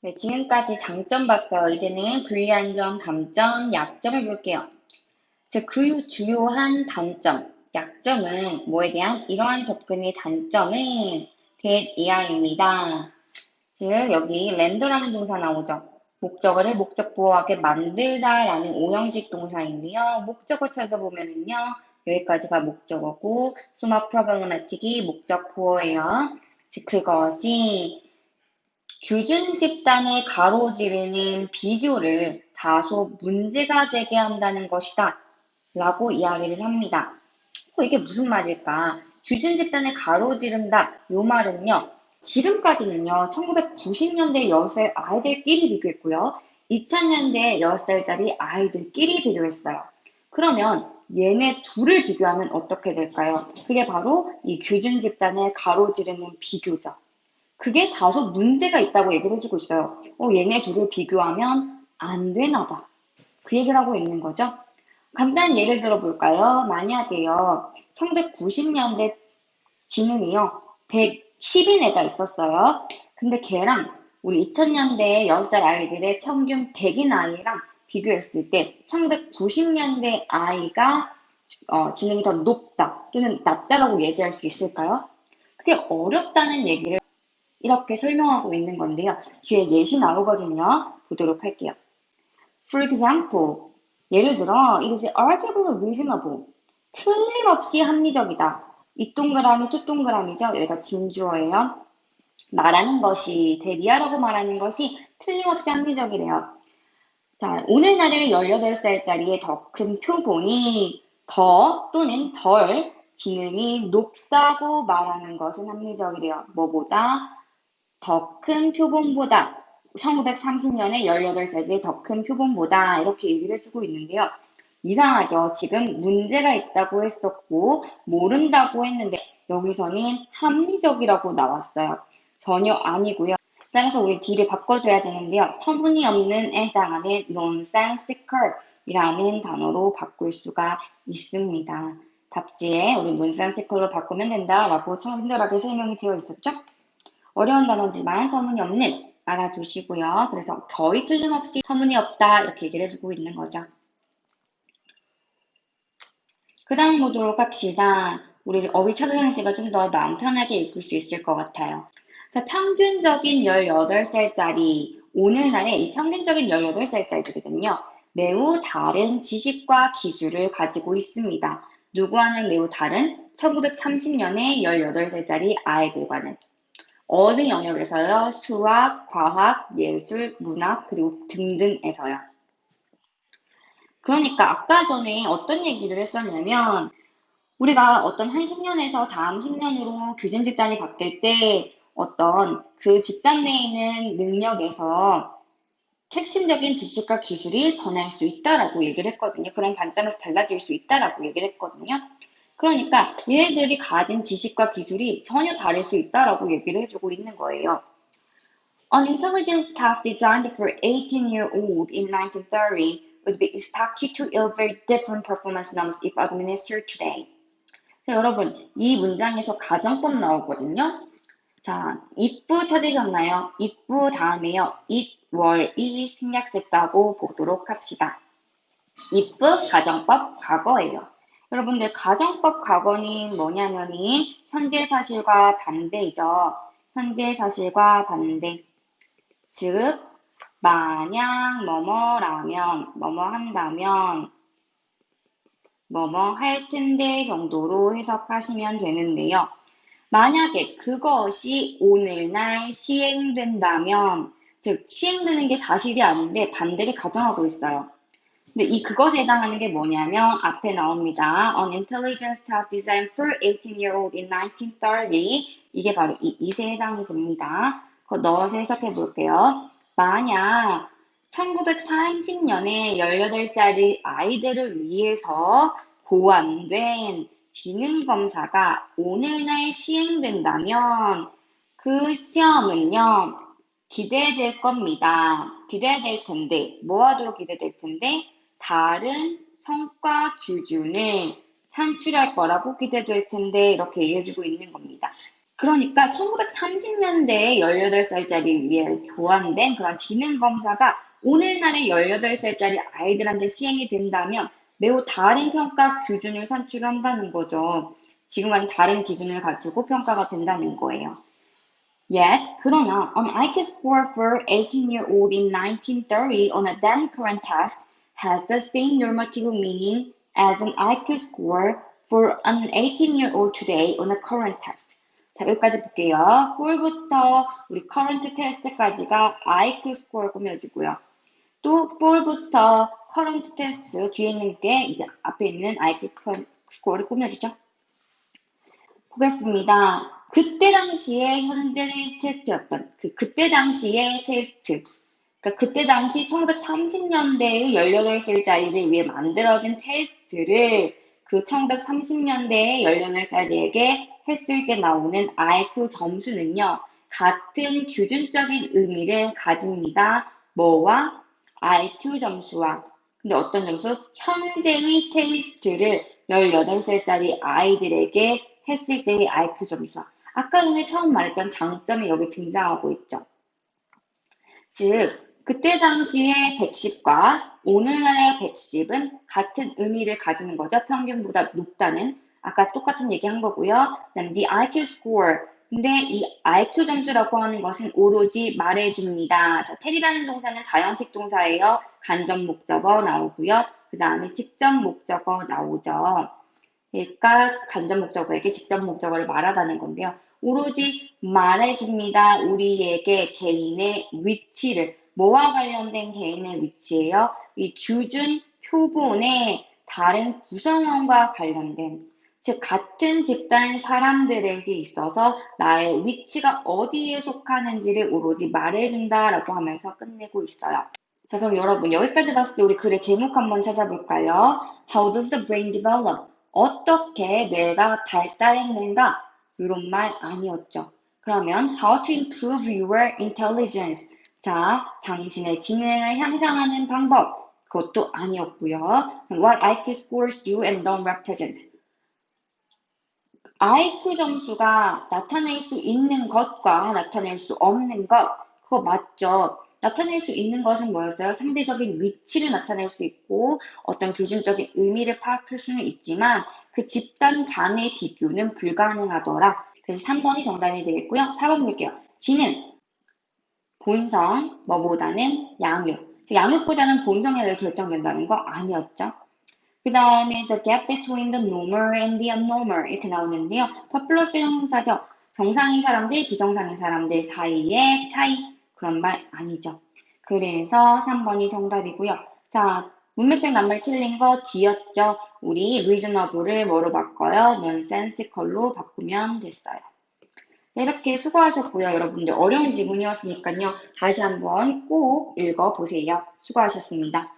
네, 지금까지 장점 봤어요. 이제는 불리한 점, 단점, 약점을 볼게요. 그 주요한 단점, 약점은 뭐에 대한 이러한 접근의 단점은 that 이하입니다. 즉, 여기 렌더라는 동사 나오죠. 목적어를 목적보호하게 만들다라는 오형식 동사인데요. 목적어 찾아보면은요. 여기까지가 목적어고 summa problematic이 목적보호예요. 즉, 그것이 규준 집단을 가로지르는 비교를 다소 문제가 되게 한다는 것이다. 라고 이야기를 합니다. 이게 무슨 말일까? 규준 집단을 가로지른다. 요 말은요. 지금까지는요. 1990년대 10살 아이들끼리 비교했고요. 2000년대 10살짜리 아이들끼리 비교했어요. 그러면 얘네 둘을 비교하면 어떻게 될까요? 그게 바로 이 규준 집단을 가로지르는 비교죠. 그게 다소 문제가 있다고 얘기를 해주고 있어요. 얘네 둘을 비교하면 안 되나 봐. 그 얘기를 하고 있는 거죠. 간단한 예를 들어볼까요? 만약에요. 1990년대 지능이요. 110인 애가 있었어요. 근데 걔랑 우리 2000년대 10살 아이들의 평균 100인 아이랑 비교했을 때 1990년대 아이가 지능이 더 높다 또는 낮다라고 얘기할 수 있을까요? 그게 어렵다는 얘기를 이렇게 설명하고 있는 건데요. 뒤에 예시 나오거든요. 보도록 할게요. For example, 예를 들어, it is arguably reasonable. 틀림없이 합리적이다. 이 동그라미, 두 동그라미죠. 여기가 진주어예요. 말하는 것이, 대리하라고 말하는 것이 틀림없이 합리적이래요. 자, 오늘날의 18살짜리의 더 큰 표본이 더 또는 덜 지능이 높다고 말하는 것은 합리적이래요. 뭐보다? 더 큰 표본보다 1930년에 18살의 더 큰 표본보다 이렇게 얘기를 해주고 있는데요. 이상하죠. 지금 문제가 있다고 했었고 모른다고 했는데 여기서는 합리적이라고 나왔어요. 전혀 아니고요. 따라서 우리 뒤를 바꿔줘야 되는데요. 터무니없는에 해당하는 nonsensical 이라는 단어로 바꿀 수가 있습니다. 답지에 우리 nonsensical로 바꾸면 된다라고 친절하게 설명이 되어 있었죠? 어려운 단어지만 터무니없는 알아두시고요. 그래서 거의 틀림없이 터무니없다 이렇게 얘기를 해주고 있는 거죠. 그 다음 보도록 합시다. 우리 어휘 찾아다니시가 좀 더 마음 편하게 읽을 수 있을 것 같아요. 자, 평균적인 18살짜리 오늘날의 이 평균적인 18살짜리들은요. 매우 다른 지식과 기술을 가지고 있습니다. 누구와는 매우 다른 1930년의 18살짜리 아이들과는 어느 영역에서요? 수학, 과학, 예술, 문학, 그리고 등등에서요. 그러니까 아까 전에 어떤 얘기를 했었냐면 우리가 어떤 한 10년에서 다음 10년으로 규준 집단이 바뀔 때 어떤 그 집단 내에 있는 능력에서 핵심적인 지식과 기술이 변할 수 있다라고 얘기를 했거든요. 그런 관점에서 달라질 수 있다라고 얘기를 했거든요. 그러니까 얘네들이 가진 지식과 기술이 전혀 다를 수 있다라고 얘기를 해주고 있는 거예요. An intelligence test designed for 18-year-old in 1930 would be expected to yield very different performance numbers if administered today. 자, 여러분, 이 문장에서 가정법 나오거든요. 자, if 찾으셨나요? if 다음에요. it, 월이 생략됐다고 보도록 합시다. if 가정법 과거예요. 여러분들 가정법 과거는 뭐냐면이 현재 사실과 반대이죠. 현재 사실과 반대. 즉 만약 뭐뭐라면 뭐뭐 한다면 뭐뭐 할 텐데 정도로 해석하시면 되는데요. 만약에 그것이 오늘날 시행된다면 즉 시행되는 게 사실이 아닌데 반대를 가정하고 있어요. 근데 이 그것에 해당하는 게 뭐냐면 앞에 나옵니다. An intelligence test designed for 18-year-old in 1930 이게 바로 이 it에 해당이 됩니다. 그거 넣어서 해석해 볼게요. 만약 1930년에 18살의 아이들을 위해서 고안된 지능검사가 오늘날 시행된다면 그 시험은요, 기대될 겁니다. 기대될 텐데, 뭐 하도록 기대될 텐데? 다른 성과 기준을 산출할 거라고 기대될 텐데, 이렇게 얘기해주고 있는 겁니다. 그러니까 1930년대에 18살짜리 위에 교환된 그런 지능 검사가 오늘날의 18살짜리 아이들한테 시행이 된다면 매우 다른 평가 기준을 산출한다는 거죠. 지금과는 다른 기준을 가지고 평가가 된다는 거예요. Yet, 그러나 an IQ score for 18-year-old in 1930 on a then current test has the same normative meaning as an IQ score for an 18-year-old today on a current test. 자, 여기까지 볼게요. for부터 우리 current test까지가 IQ score 꾸며주고요. 또 for부터 current test 뒤에 있는 게 이제 앞에 있는 IQ score를 꾸며주죠. 보겠습니다. 그때 당시에 현재 테스트였던 그때 당시의 테스트. 그러니까 그때 당시 1930년대의 18살짜리를 위해 만들어진 테스트를 그 1930년대의 18살에게 했을 때 나오는 IQ 점수는요. 같은 규준적인 의미를 가집니다. 뭐와? IQ 점수와. 근데 어떤 점수? 현재의 테스트를 18살짜리 아이들에게 했을 때의 IQ 점수와. 아까 전에 처음 말했던 장점이 여기 등장하고 있죠. 즉, 그때 당시의 110과 오늘날의 110은 같은 의미를 가지는 거죠. 평균보다 높다는. 아까 똑같은 얘기 한 거고요. 그다음 the IQ score. 근데 이 IQ 점수라고 하는 것은 오로지 말해줍니다. 자, 텔이라는 동사는 사형식 동사예요. 간접 목적어 나오고요. 그 다음에 직접 목적어 나오죠. 그러니까 간접 목적어에게 직접 목적어를 말하다는 건데요. 오로지 말해줍니다. 우리에게 개인의 위치를. 뭐와 관련된 개인의 위치예요? 이 규준 표본의 다른 구성원과 관련된, 즉 같은 집단 사람들에게 있어서 나의 위치가 어디에 속하는지를 오로지 말해준다라고 하면서 끝내고 있어요. 자, 그럼 여러분 여기까지 봤을 때 우리 글의 제목 한번 찾아볼까요? How does the brain develop? 어떻게 뇌가 발달했는가? 이런 말 아니었죠. 그러면 How to improve your intelligence? 자, 당신의 지능을 향상하는 방법. 그것도 아니었고요. What IQ scores do and don't represent? IQ 점수가 나타낼 수 있는 것과 나타낼 수 없는 것, 그거 맞죠? 나타낼 수 있는 것은 뭐였어요? 상대적인 위치를 나타낼 수 있고 어떤 규준적인 의미를 파악할 수는 있지만 그 집단 간의 비교는 불가능하더라. 그래서 3번이 정답이 되겠고요. 4번 볼게요. 지능, 본성, 뭐보다는 양육. 양육보다는 본성에 결정된다는 거 아니었죠? 그 다음에 the gap between the normal and the abnormal 이렇게 나오는데요. 더 플러스 형용사죠. 정상인 사람들, 비정상인 사람들 사이의 차이. 그런 말 아니죠. 그래서 3번이 정답이고요. 자, 문맥적 낱말 틀린 거 D였죠. 우리 reasonable을 뭐로 바꿔요? nonsensical로 바꾸면 됐어요. 네, 이렇게 수고하셨고요. 여러분들 어려운 지문이었으니까요. 다시 한번 꼭 읽어보세요. 수고하셨습니다.